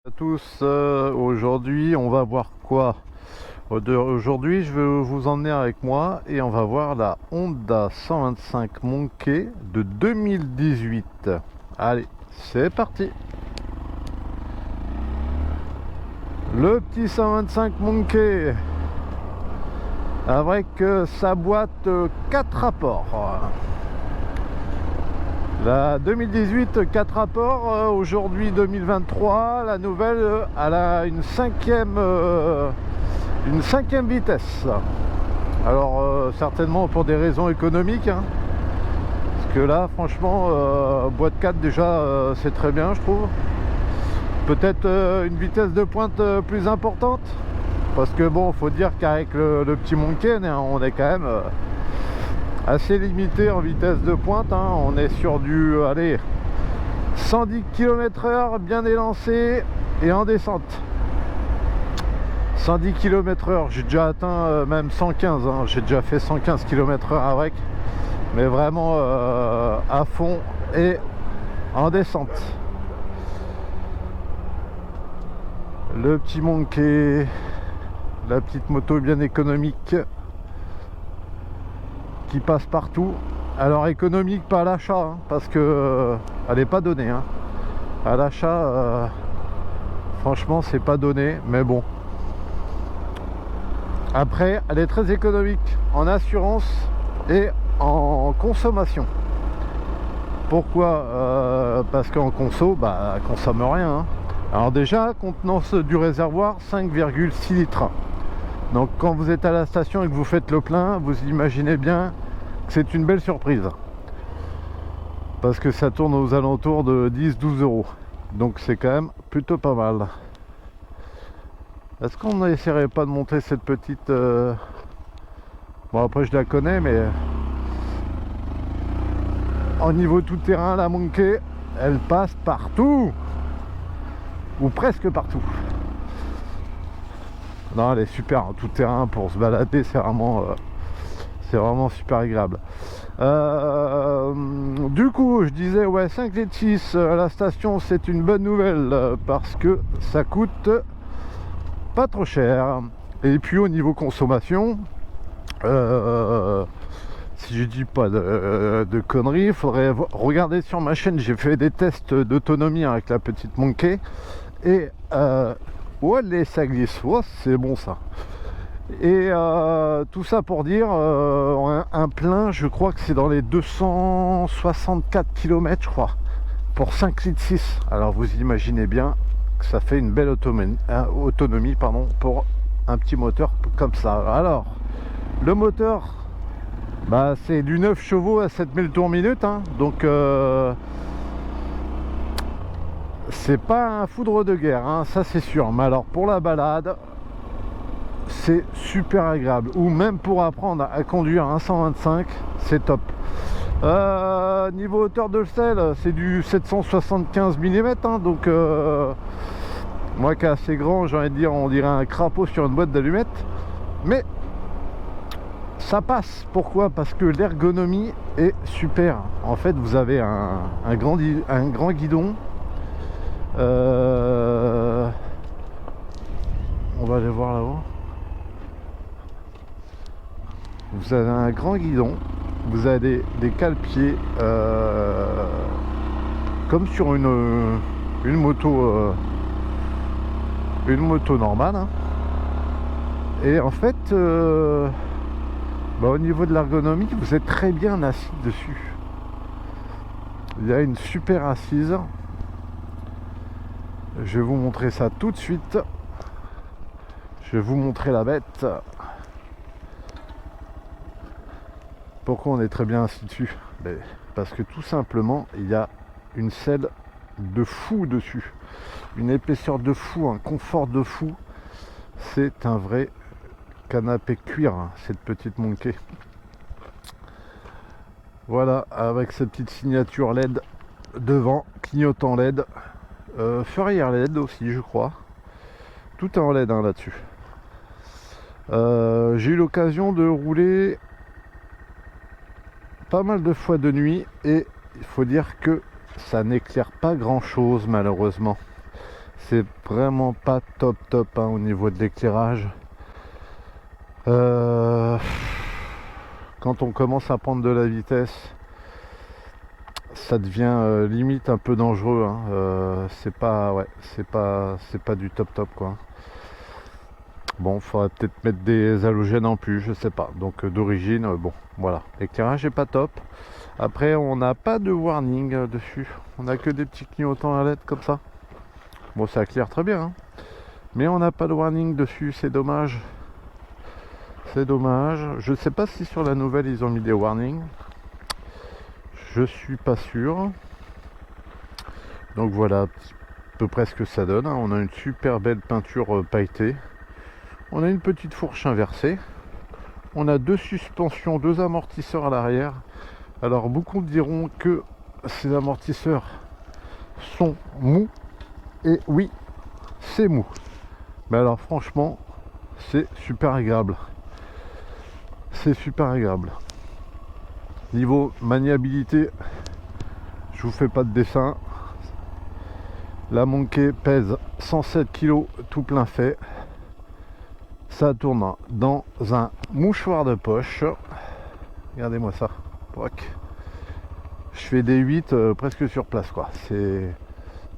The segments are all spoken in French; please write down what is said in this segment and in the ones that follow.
À tous, aujourd'hui on va voir quoi? Aujourd'hui je vais vous emmener avec moi et on va voir la Honda 125 Monkey de 2018. Allez, c'est parti. Le petit 125 Monkey avec sa boîte 4 rapports. La 2018 4 rapports, aujourd'hui 2023, la nouvelle elle a une cinquième vitesse. Alors certainement pour des raisons économiques, hein, parce que là franchement boîte 4 déjà c'est très bien je trouve. Peut-être une vitesse de pointe plus importante, parce que bon, faut dire qu'avec le petit Monkey on est quand même assez limité en vitesse de pointe, hein. On est sur du 110 km/h bien élancé et en descente. 110 km/h, j'ai déjà atteint même 115, hein. J'ai déjà fait 115 km/h avec, mais vraiment à fond et en descente. Le petit Monkey, la petite moto bien économique qui passe partout. Alors économique pas à l'achat, hein, parce que elle n'est pas donnée, hein. À l'achat franchement c'est pas donné, mais bon, après elle est très économique en assurance et en consommation. Pourquoi? Parce qu'en conso, elle consomme rien, hein. Alors déjà, contenance du réservoir 5,6 litres. Donc quand vous êtes à la station et que vous faites le plein, vous imaginez bien que c'est une belle surprise, parce que ça tourne aux alentours de 10-12 euros. Donc c'est quand même plutôt pas mal. Est-ce qu'on n'essaierait pas de monter cette petite... Bon, après je la connais, mais au niveau tout terrain, la Monkey, elle passe partout, ou presque partout. Non, elle est super en tout terrain pour se balader, c'est vraiment super agréable. Du coup, je disais, ouais, 5 litres 6 à la station, c'est une bonne nouvelle, parce que ça coûte pas trop cher. Et puis au niveau consommation, si je dis pas de conneries, il faudrait regarder sur ma chaîne. J'ai fait des tests d'autonomie avec la petite Monkey, et ouais, ça glisse, ouais, c'est bon ça. Et tout ça pour dire, un plein, je crois que c'est dans les 264 km, je crois, pour 5 litres 6. Alors vous imaginez bien que ça fait une belle autonomie pour un petit moteur comme ça. Alors le moteur, c'est du 9 chevaux à 7000 tours minute, hein, donc c'est pas un foudre de guerre, hein, ça c'est sûr. Mais alors pour la balade, c'est super agréable, ou même pour apprendre à conduire un 125, c'est top. Niveau hauteur de selle, c'est du 775 mm, hein, donc moi qui est assez grand, j'ai envie de dire, on dirait un crapaud sur une boîte d'allumettes, mais ça passe. Pourquoi? Parce que l'ergonomie est super. En fait, vous avez un grand guidon. On va aller voir là-haut. Vous avez un grand guidon, vous avez des cale-pieds comme sur une moto normale, hein. Et en fait au niveau de l'ergonomie, vous êtes très bien assis dessus. Il y a une super assise. Je vais vous montrer ça tout de suite. Je vais vous montrer la bête. Pourquoi on est très bien assis dessus? Parce que tout simplement, il y a une selle de fou dessus, une épaisseur de fou, un confort de fou. C'est un vrai canapé cuir, cette petite Monkey. Voilà, avec cette petite signature LED devant, clignotant LED, ferrière LED aussi, je crois. Tout est en LED, hein, là-dessus. J'ai eu l'occasion de rouler pas mal de fois de nuit, et il faut dire que ça n'éclaire pas grand chose malheureusement. C'est vraiment pas top hein, au niveau de l'éclairage. Quand on commence à prendre de la vitesse, ça devient limite un peu dangereux hein. C'est pas du top quoi. Bon, faudrait peut-être mettre des halogènes en plus, je sais pas. Donc d'origine, bon, voilà. L'éclairage est pas top. Après, on n'a pas de warning dessus. On a que des petits clignotants à LED comme ça. Bon, ça éclaire très bien, hein. Mais on n'a pas de warning dessus, c'est dommage. C'est dommage. Je sais pas si sur la nouvelle ils ont mis des warnings. Je suis pas sûr. Donc voilà, à peu près ce que ça donne. On a une super belle peinture pailletée. On a une petite fourche inversée. On a deux suspensions, deux amortisseurs à l'arrière. Alors beaucoup diront que ces amortisseurs sont mous. Et oui, c'est mou. Mais alors franchement, c'est super agréable. C'est super agréable. Niveau maniabilité, je vous fais pas de dessin. La Monkey pèse 107 kg tout plein fait. Ça tourne dans un mouchoir de poche. Regardez-moi ça. Je fais des 8 presque sur place quoi.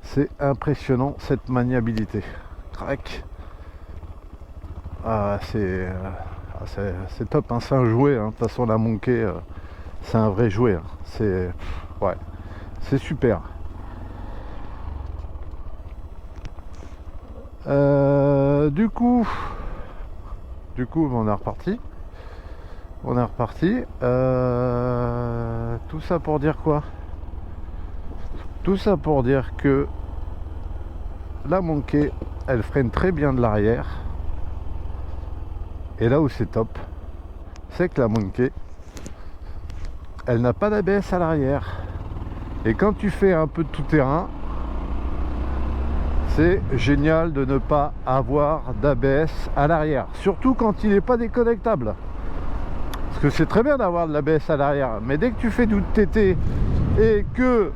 C'est impressionnant cette maniabilité. Crac. Ah, c'est top, hein. C'est un jouet. Hein. De toute façon la Monkey, c'est un vrai jouet. Hein. C'est super. Du coup, on est reparti. Tout ça pour dire quoi? Tout ça pour dire que la Monkey, elle freine très bien de l'arrière. Et là où c'est top, c'est que la Monkey, elle n'a pas d'ABS à l'arrière. Et quand tu fais un peu de tout-terrain, c'est génial de ne pas avoir d'ABS à l'arrière. Surtout quand il n'est pas déconnectable. Parce que c'est très bien d'avoir de l'ABS à l'arrière. Mais dès que tu fais du TT et que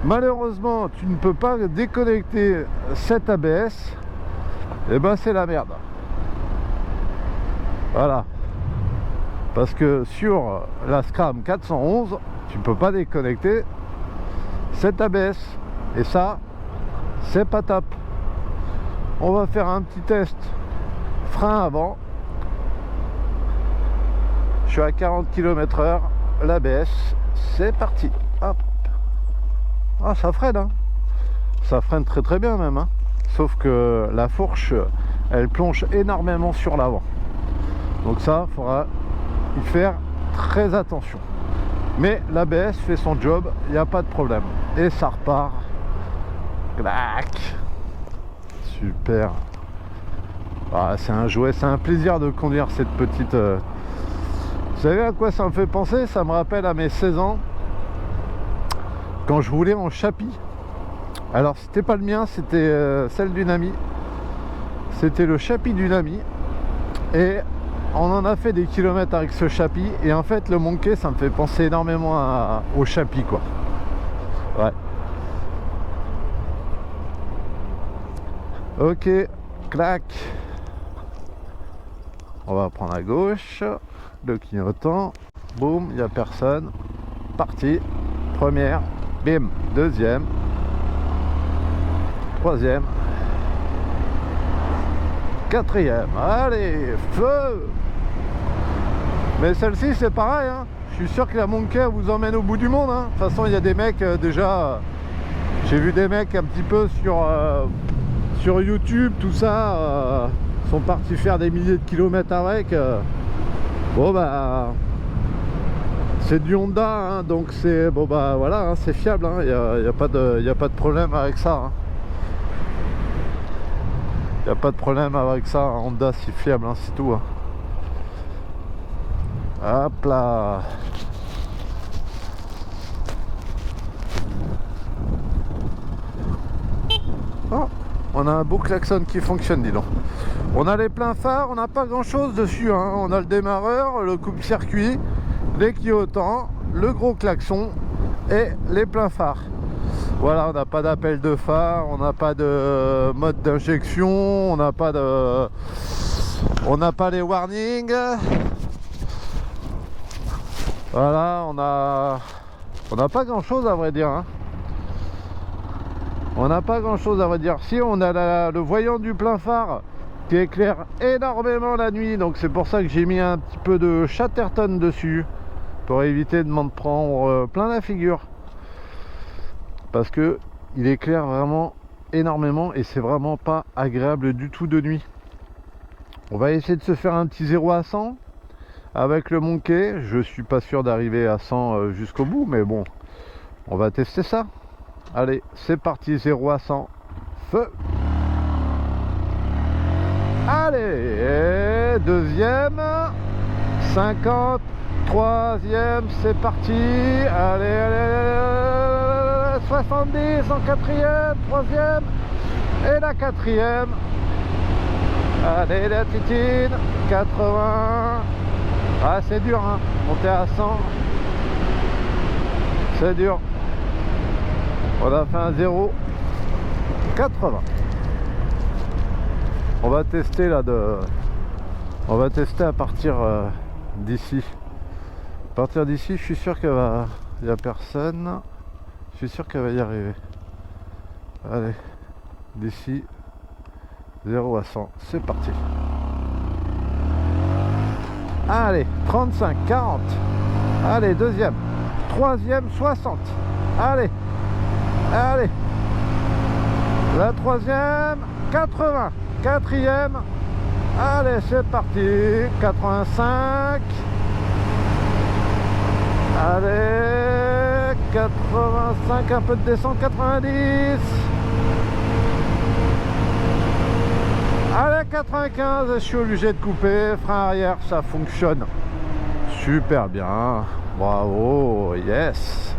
malheureusement tu ne peux pas déconnecter cet ABS, et ben c'est la merde. Voilà. Parce que sur la Scram 411, tu peux pas déconnecter cet ABS. Et ça, c'est pas top. On va faire un petit test frein avant. Je suis à 40 km/h, l'ABS, c'est parti. Hop. Ah, ça freine, hein. Ça freine très très bien même, hein. Sauf que la fourche, elle plonge énormément sur l'avant. Donc ça, il faudra y faire très attention. Mais l'ABS fait son job, il n'y a pas de problème. Et ça repart. Clac. Super. Ah, c'est un jouet, c'est un plaisir de conduire cette petite... Vous savez à quoi ça me fait penser? Ça me rappelle à mes 16 ans, quand je roulais en chapi. Alors c'était pas le mien, c'était celle d'une amie. C'était le chapi d'une amie. Et on en a fait des kilomètres avec ce chapi. Et en fait le Monkey, ça me fait penser énormément au chapi quoi. Ouais. Ok, clac. On va prendre à gauche. Le clignotant. Boum, il n'y a personne. Parti. Première. Bim. Deuxième. Troisième. Quatrième. Allez, feu. Mais celle-ci c'est pareil hein. Je suis sûr que la Monkey vous emmène au bout du monde hein. De toute façon il y a des mecs déjà. J'ai vu des mecs un petit peu sur YouTube, tout ça, sont partis faire des milliers de kilomètres avec. Bon bah c'est du Honda hein, donc c'est bon bah voilà hein, c'est fiable hein, y a pas de problème avec ça hein. Y a pas de problème avec ça hein. Honda c'est fiable hein, c'est tout hein. Hop là. Oh, on a un beau klaxon qui fonctionne, dis donc. On a les pleins phares, on n'a pas grand chose dessus hein. On a le démarreur, le coupe-circuit, les clignotants, le gros klaxon et les pleins phares. Voilà, on n'a pas d'appel de phare, on n'a pas de mode d'injection, on n'a pas les warnings. Voilà, on n'a pas grand chose à vrai dire, hein. On n'a pas grand chose à vrai dire. Si, on a le voyant du plein phare qui éclaire énormément la nuit, donc c'est pour ça que j'ai mis un petit peu de Chatterton dessus pour éviter de m'en prendre plein la figure, parce que il éclaire vraiment énormément et c'est vraiment pas agréable du tout de nuit. On va essayer de se faire un petit 0 à 100 avec le Monkey. Je suis pas sûr d'arriver à 100 jusqu'au bout, mais bon, on va tester ça. Allez, c'est parti, 0 à 100, feu. Allez, deuxième, 50, troisième, c'est parti. Allez, allez, 70 en quatrième, troisième, et la quatrième. Allez, la titine, 80. Ah, c'est dur, hein, monter à 100. C'est dur. On a fait un 0, 80. On va tester là on va tester à partir d'ici. À partir d'ici, je suis sûr qu'il n'y a personne. Je suis sûr qu'elle va y arriver. Allez, d'ici 0 à 100, c'est parti. Allez, 35, 40. Allez, deuxième, troisième, 60. Allez. Allez, la troisième, 80, quatrième, allez c'est parti, 85, allez, 85, un peu de descente, 90, allez 95, je suis obligé de couper, frein arrière, ça fonctionne super bien, bravo, yes.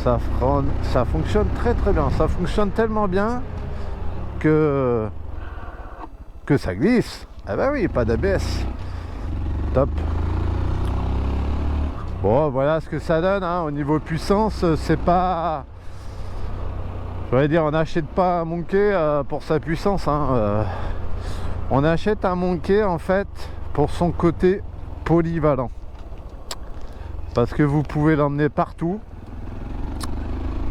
Ça fonctionne très très bien, ça fonctionne tellement bien que ça glisse. Ah bah oui, pas d'ABS, top. Bon, voilà ce que ça donne, hein. Au niveau puissance, c'est pas, je vais dire, on n'achète pas un Monkey pour sa puissance, hein. On achète un Monkey en fait pour son côté polyvalent, parce que vous pouvez l'emmener partout.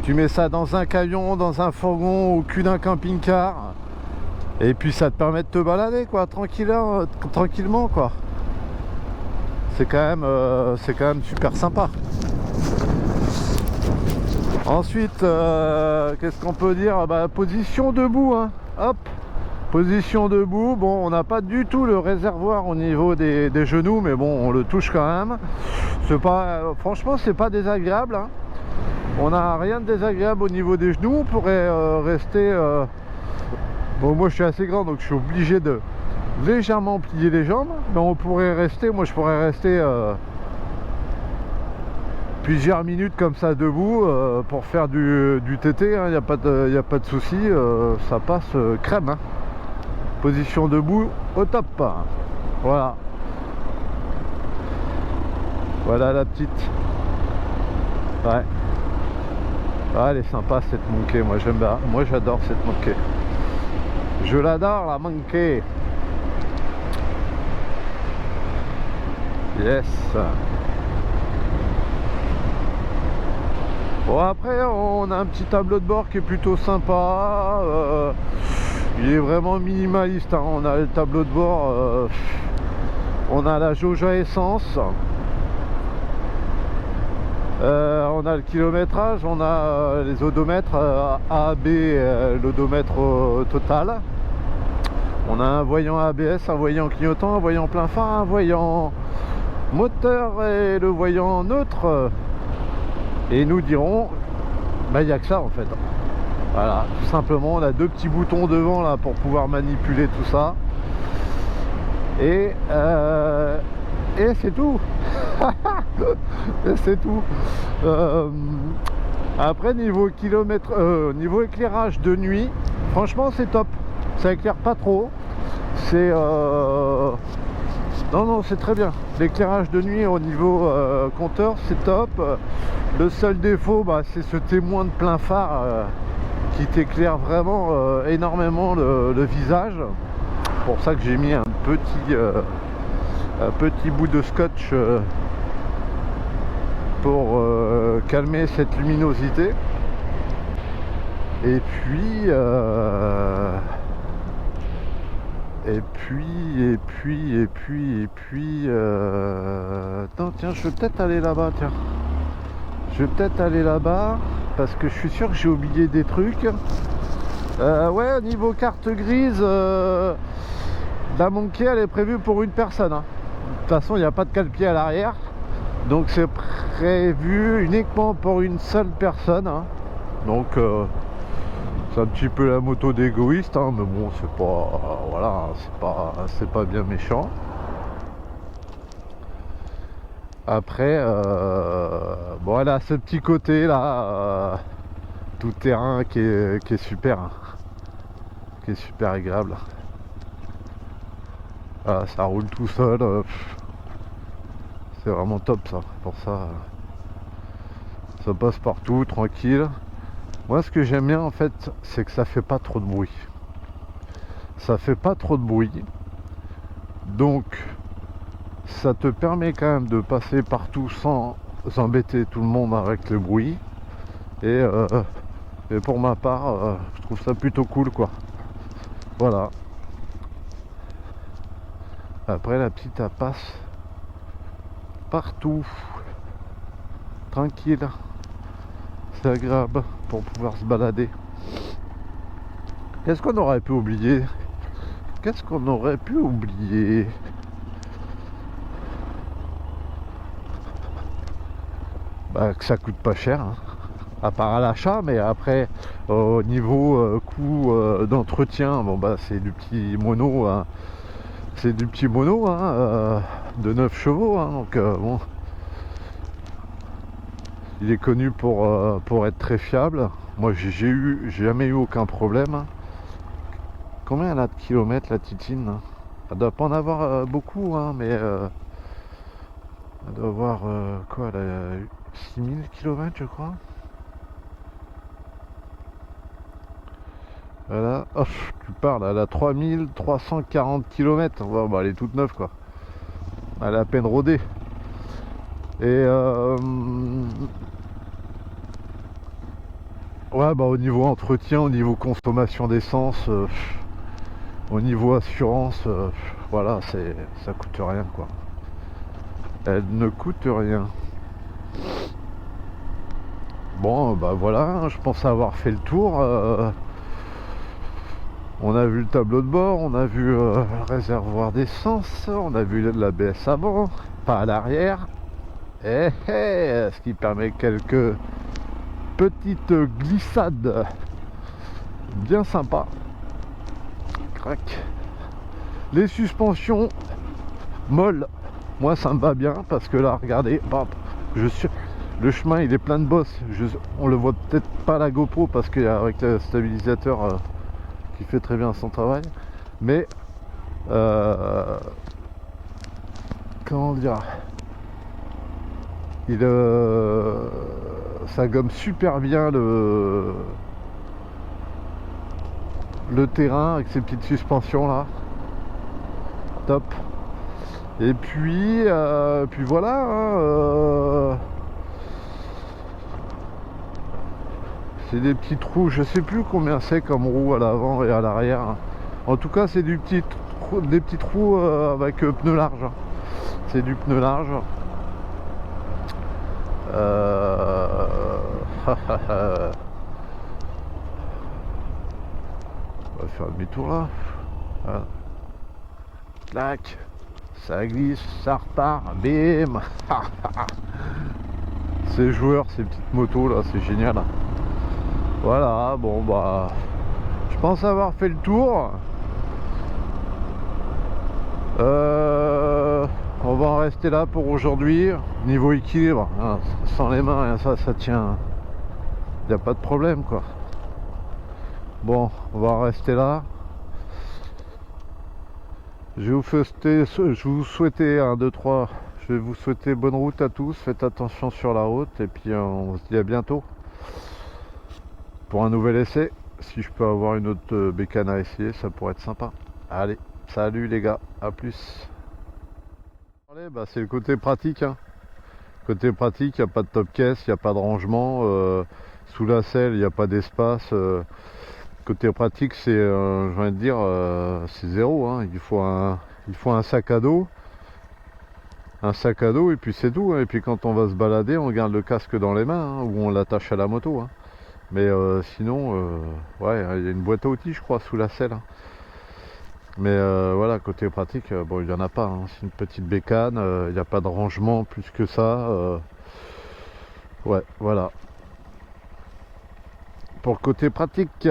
Tu mets ça dans un camion, dans un fourgon, au cul d'un camping-car, et puis ça te permet de te balader quoi, tranquillement quoi. C'est quand même super sympa. Ensuite, qu'est-ce qu'on peut dire? Bah, position debout, hein. Hop, position debout. Bon, on n'a pas du tout le réservoir au niveau des genoux, mais bon, on le touche quand même. C'est pas, franchement, c'est pas désagréable, hein. On n'a rien de désagréable au niveau des genoux. On pourrait rester bon, moi je suis assez grand donc je suis obligé de légèrement plier les jambes, mais on pourrait rester, moi je pourrais rester plusieurs minutes comme ça debout pour faire du TT, hein. Il n'y a pas de souci, ça passe crème, hein. Position debout au top, hein. Voilà, voilà la petite, ouais. Ah, elle est sympa cette Monkey, moi j'aime bien, moi j'adore cette Monkey. Je l'adore la Monkey. Yes. Bon, après on a un petit tableau de bord qui est plutôt sympa. Il est vraiment minimaliste, hein. On a le tableau de bord, on a la jauge à essence. On a le kilométrage, on a les odomètres A, B, l'odomètre total. On a un voyant ABS, un voyant clignotant, un voyant plein phare, un voyant moteur et le voyant neutre. Et nous dirons, bah il n'y a que ça en fait. Voilà, tout simplement, on a deux petits boutons devant là pour pouvoir manipuler tout ça. Et c'est tout. Et c'est tout. Après niveau niveau éclairage de nuit, franchement c'est top. Ça éclaire pas trop. C'est non c'est très bien. L'éclairage de nuit au niveau compteur c'est top. Le seul défaut, bah, c'est ce témoin de plein phare qui t'éclaire vraiment énormément le visage. C'est pour ça que j'ai mis un petit bout de scotch pour calmer cette luminosité. Et puis attends, tiens, je vais peut-être aller là-bas, tiens. Je vais peut-être aller là-bas parce que je suis sûr que j'ai oublié des trucs. Ouais, au niveau carte grise, la Monkey, elle est prévue pour une personne, hein. De toute façon, il n'y a pas de cale-pied à l'arrière. Donc c'est prévu uniquement pour une seule personne, hein. Donc c'est un petit peu la moto d'égoïste, hein, mais bon, c'est pas, voilà, c'est pas bien méchant. Après, bon, elle a ce petit côté là, tout terrain qui est super, hein, qui est super agréable. Voilà, ça roule tout seul, c'est vraiment top ça. Pour ça, ça passe partout, tranquille. Moi, ce que j'aime bien en fait, c'est que ça fait pas trop de bruit. Ça fait pas trop de bruit, donc ça te permet quand même de passer partout sans embêter tout le monde avec le bruit. Et pour ma part, je trouve ça plutôt cool, quoi. Voilà. Après, la petite, elle passe partout, tranquille. C'est agréable pour pouvoir se balader. Qu'est-ce qu'on aurait pu oublier? Qu'est-ce qu'on aurait pu oublier? Bah, que ça coûte pas cher, hein. À part à l'achat, mais après au niveau coût d'entretien, bon bah c'est du petit mono, hein. C'est du petit mono, hein, de 9 chevaux, hein, donc bon, il est connu pour être très fiable. Moi j'ai jamais eu aucun problème. Combien elle a de kilomètres, la Titine, hein? Elle doit pas en avoir beaucoup, hein, mais elle doit avoir quoi, elle a 6000 km, je crois. Voilà, oh, tu parles, elle a 3340 km. Ouais, bah, elle est toute neuve, quoi. Elle est à peine rodée. Et ouais, bah au niveau entretien, au niveau consommation d'essence, au niveau assurance, voilà, ça coûte rien, quoi. Elle ne coûte rien. Bon, bah voilà, hein, je pense avoir fait le tour. On a vu le tableau de bord, on a vu le réservoir d'essence, on a vu l'ABS avant, pas à l'arrière. Ce qui permet quelques petites glissades bien sympas. Crac. Les suspensions molles, moi ça me va bien parce que là, regardez, bam, le chemin il est plein de bosses. On le voit peut-être pas à la GoPro parce qu'avec le stabilisateur qui fait très bien son travail, mais comment dire, ça gomme super bien le terrain avec ces petites suspensions là, top. Et puis voilà, hein, c'est des petits trous, je sais plus combien c'est comme roue à l'avant et à l'arrière. En tout cas, c'est des petits trous avec pneus larges. C'est du pneu large. On va faire demi-tour là. Voilà. Clac, ça glisse, ça repart, bim. Ces joueurs, ces petites motos là, c'est génial. Voilà, bon bah, je pense avoir fait le tour. On va en rester là pour aujourd'hui. Niveau équilibre, hein, sans les mains, ça tient. Il n'y a pas de problème, quoi. Bon, on va en rester là. Je vais vous souhaiter 1, 2, 3. Je vais vous souhaiter bonne route à tous, faites attention sur la route et puis on se dit à bientôt pour un nouvel essai. Si je peux avoir une autre bécane à essayer, ça pourrait être sympa. Allez, salut les gars, à plus. Allez, bah, c'est le côté pratique, hein. Côté pratique, il n'y a pas de top caisse, il n'y a pas de rangement. Sous la selle, il n'y a pas d'espace. Côté pratique, c'est, je viens de dire, c'est zéro, hein. Il faut un sac à dos. Un sac à dos et puis c'est tout, hein. Et puis quand on va se balader, on garde le casque dans les mains, hein, ou on l'attache à la moto, hein. Mais sinon, ouais, il y a une boîte à outils, je crois, sous la selle, hein. Mais voilà, côté pratique, bon, il n'y en a pas, hein. C'est une petite bécane, il n'y a pas de rangement plus que ça. Ouais, voilà. Pour le côté pratique.